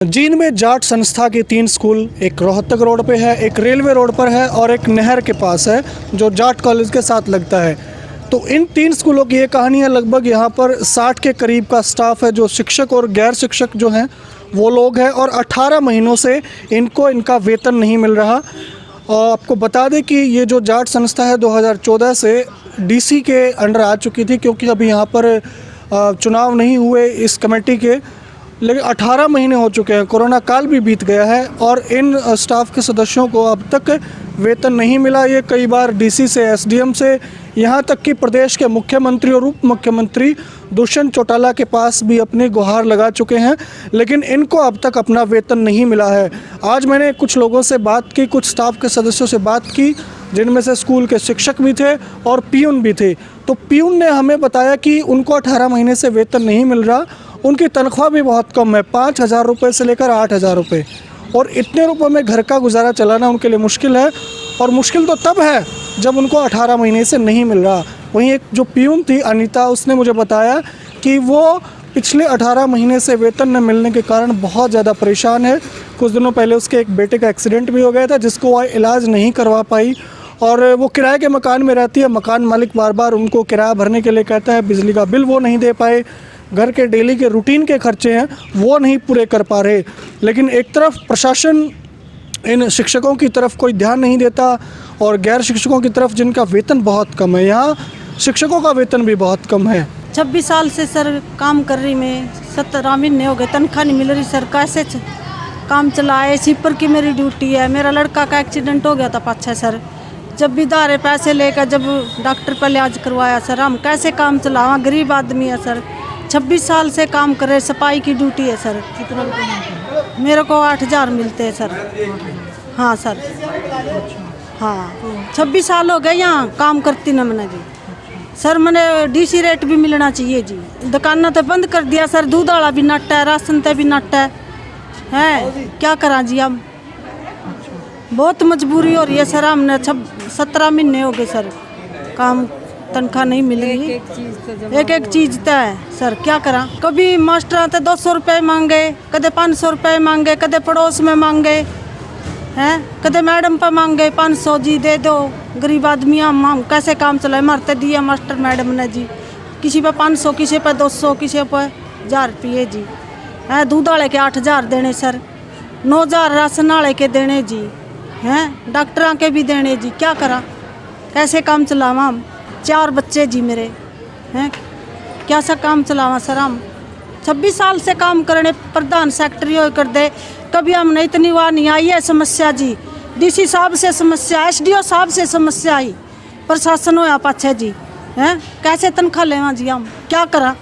जींद में जाट संस्था के 3 स्कूल, एक रोहतक रोड पे है, एक रेलवे रोड पर है और एक नहर के पास है जो जाट कॉलेज के साथ लगता है। तो इन 3 स्कूलों की ये कहानी है। लगभग यहाँ पर 60 के करीब का स्टाफ है, जो शिक्षक और गैर शिक्षक जो हैं वो लोग हैं, और 18 महीनों से इनका वेतन नहीं मिल रहा। और आपको बता दें कि ये जो जाट संस्था है 2014 से डीसी के अंडर आ चुकी थी, क्योंकि अभी यहाँ पर चुनाव नहीं हुए इस कमेटी के, लेकिन 18 महीने हो चुके हैं, कोरोना काल भी बीत गया है और इन स्टाफ के सदस्यों को अब तक वेतन नहीं मिला। ये कई बार डीसी से, एसडीएम से, यहाँ तक कि प्रदेश के मुख्यमंत्री और उप मुख्यमंत्री दुष्यंत चौटाला के पास भी अपनी गुहार लगा चुके हैं, लेकिन इनको अब तक अपना वेतन नहीं मिला है। आज मैंने कुछ लोगों से बात की, कुछ स्टाफ के सदस्यों से बात की, जिनमें से स्कूल के शिक्षक भी थे और पियून भी थे। तो पियून ने हमें बताया कि उनको 18 महीने से वेतन नहीं मिल रहा, उनकी तनख्वाह भी बहुत कम है, 5,000 रुपये से लेकर 8,000 रुपये, और इतने रुपए में घर का गुजारा चलाना उनके लिए मुश्किल है। और मुश्किल तो तब है जब उनको 18 महीने से नहीं मिल रहा। वहीं एक जो पियून थी अनीता, उसने मुझे बताया कि वो पिछले 18 महीने से वेतन न मिलने के कारण बहुत ज़्यादा परेशान है। कुछ दिनों पहले उसके एक बेटे का एक्सीडेंट भी हो गया था, जिसको वह इलाज नहीं करवा पाई, और वो किराए के मकान में रहती है। मकान मालिक बार बार उनको किराया भरने के लिए कहता है, बिजली का बिल वो नहीं दे पाए, घर के डेली के रूटीन के खर्चे हैं वो नहीं पूरे कर पा रहे। लेकिन एक तरफ प्रशासन इन शिक्षकों की तरफ कोई ध्यान नहीं देता, और गैर शिक्षकों की तरफ जिनका वेतन बहुत कम है। यहाँ शिक्षकों का वेतन भी बहुत कम है। 26 साल से सर काम कर रही मैं, 17 महीने हो गए, तनख्वाह नहीं मिल रही सर। कैसे काम चलाए? सीपर की मेरी ड्यूटी है। मेरा लड़का का एक्सीडेंट हो गया था पाछा सर, जब भी दारे पैसे लेकर जब डॉक्टर पर इलाज करवाया सर, हम कैसे काम चलावा? गरीब आदमी है सर, 26 साल से काम कर रहे, सफाई की ड्यूटी है सर। कितना रुपये मिलता है? मेरे को 8,000 मिलते हैं सर। हाँ सर, हाँ 26 साल हो गए यहाँ काम करती ना मैंने जी सर। मैंने डीसी रेट भी मिलना चाहिए जी। दुकाना तो बंद कर दिया सर, दूध वाला भी नट है, राशन ते भी नट है क्या करा जी? हम बहुत मजबूरी हो रही है सर। हमने 17 महीने हो गए सर काम, तनख्वाह नहीं मिल रही। एक चीज़ तो है सर, क्या करा? कभी मास्टर आते 200 रुपये मांगे, कदे 500 रुपये मांगे, कदे पड़ोस में मांगे हैं, कदे मैडम पर मांगे 500 जी दे दो। गरीब आदमी हम कैसे काम चलाए? मारते दिया मास्टर मैडम ने जी, किसी पे 500, किसी पे 200, किसी पे 1,000 रुपये जी। हैं दूध वाले के 8,000 देने सर, 9,000 राशन वाले के देने जी, हैं डॉक्टरों के भी देने जी। क्या करा? कैसे काम चलावा? हम 4 बच्चे जी मेरे हैं, क्या सा काम चलावा सर? हम 26 साल से काम करने, प्रधान सेक्रेटरी हो कर दे, कभी हमने इतनी बार नहीं आई है समस्या जी। डीसी साहब से समस्या, एसडीओ साहब से समस्या आई, प्रशासन होया पाछे जी। हैं कैसे तनख्वाह लेवा जी? हम क्या करा?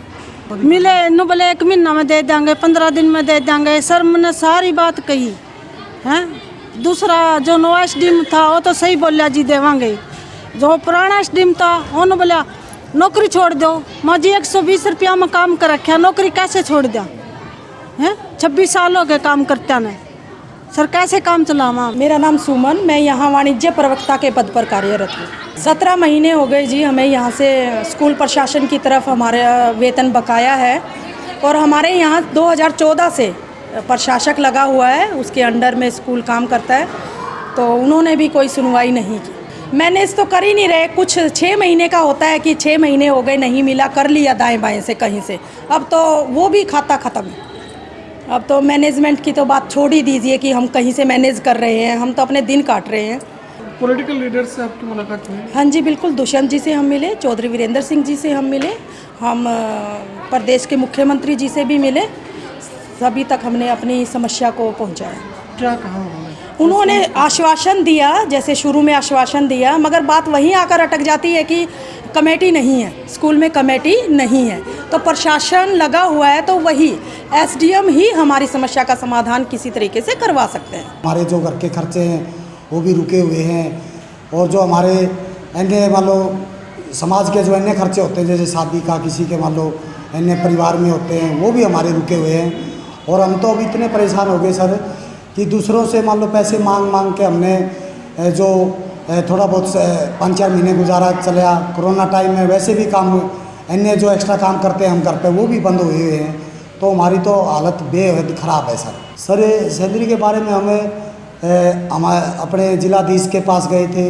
मिले नु बोले 1 महीना में दे देंगे, 15 दिन में दे देंगे सर। मैंने सारी बात कही हैं। दूसरा जो नो एसडीएम था वो तो सही बोलिया जी, देवांगे। जो पुराना एसडीएम था उन्होंने बोला नौकरी छोड़ दो। माँ जी 120 रुपया में काम कर रखा, नौकरी कैसे छोड़ दिया? हैं 26 साल हो गए काम करते ने सर, कैसे काम चलावा? मेरा नाम सुमन, मैं यहाँ वाणिज्य प्रवक्ता के पद पर कार्यरत हूँ। 17 महीने हो गए जी हमें यहाँ से स्कूल प्रशासन की तरफ हमारा वेतन बकाया है, और हमारे यहाँ 2014 से प्रशासक लगा हुआ है, उसके अंडर में स्कूल काम करता है, तो उन्होंने भी कोई सुनवाई नहीं की। मैनेज तो कर ही नहीं रहे। कुछ 6 महीने का होता है कि 6 महीने हो गए नहीं मिला, कर लिया दाएं बाएं से कहीं से, अब तो वो भी खाता ख़त्म है। अब तो मैनेजमेंट की तो बात छोड़ ही दीजिए कि हम कहीं से मैनेज कर रहे हैं, हम तो अपने दिन काट रहे हैं। पॉलिटिकल लीडर से आपकी मुलाकात हुई? हाँ जी बिल्कुल, दुष्यंत जी से हम मिले, चौधरी वीरेंद्र सिंह जी से हम मिले, हम प्रदेश के मुख्यमंत्री जी से भी मिले। सभी तक हमने अपनी समस्या को पहुँचाया। क्या कहा उन्होंने? आश्वासन दिया, जैसे शुरू में आश्वासन दिया, मगर बात वहीं आकर अटक जाती है कि कमेटी नहीं है, स्कूल में कमेटी नहीं है। तो प्रशासन लगा हुआ है, तो वही एसडीएम ही हमारी समस्या का समाधान किसी तरीके से करवा सकते हैं। हमारे जो घर के खर्चे हैं वो भी रुके हुए हैं, और जो हमारे अन्य मान लो समाज के जो अन्य खर्चे होते हैं, जैसे शादी का किसी के मान लो अन्य परिवार में होते हैं, वो भी हमारे रुके हुए हैं। और हम तो अब इतने परेशान हो गए सर कि दूसरों से मान लो पैसे मांग के हमने जो थोड़ा बहुत 5-4 महीने गुजारा चला। कोरोना टाइम में वैसे भी काम, अन्य जो एक्स्ट्रा काम करते हैं हम घर पे, वो भी बंद हुए हुए हैं। तो हमारी तो हालत बेहद ख़राब है सर ये सैलरी के बारे में हम अपने जिलाधीश के पास गए थे,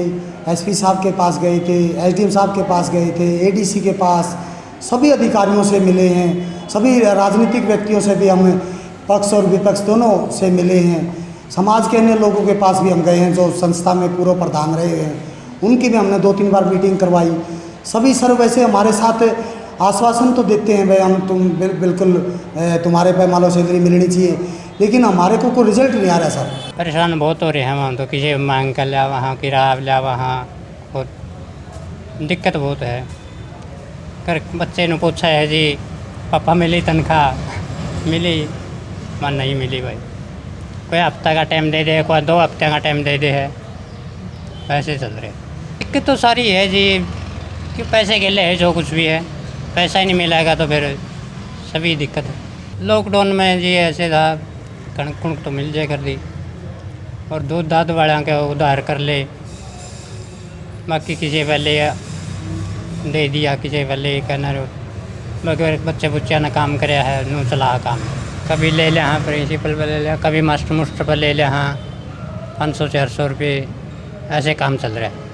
एसपी साहब के पास गए थे, एसडीएम साहब के पास गए थे, एडीसी के पास, सभी अधिकारियों से मिले हैं, सभी राजनीतिक व्यक्तियों से भी हम पक्ष और विपक्ष दोनों से मिले हैं, समाज के अन्य लोगों के पास भी हम गए हैं जो संस्था में पूर्व प्रधान रहे हैं, उनकी भी हमने 2-3 बार मीटिंग करवाई। सभी सर वैसे हमारे साथ आश्वासन तो देते हैं भाई हम बिल्कुल तुम्हारे पे मान लो सैलरी मिलनी चाहिए, लेकिन हमारे को कोई रिजल्ट नहीं आ रहा सर। परेशान बहुत हो रहे हैं हम तो, किसी मांग कर लिया वहाँ, किराया लिया वहाँ, और दिक्कत बहुत है। कर बच्चे ने पूछा है जी पापा मिली तनख्वाह, मिली मन नहीं मिली भाई, कोई हफ्ता का टाइम दे दे, कोई 2 हफ्ते का टाइम दे दे है, ऐसे चल रहे। दिक्कत तो सारी है जी कि पैसे के लिए है, जो कुछ भी है पैसा ही नहीं मिलेगा तो फिर सभी दिक्कत है। लॉकडाउन में जी ऐसे था, कणक कुणक तो मिल जाए कर दी, और दूध दाद वाला के उधार कर ले, बाकी किसी पहले दे दिया, किसी पहले कहना बाकी बच्चे बुच्चे ने काम कराया है, नू चला काम, कभी ले लिया हाँ प्रिंसिपल पर ले लिया, कभी मास्टर मुस्टर पर ले लिया हाँ 500-400 रुपये, ऐसे काम चल रहा है।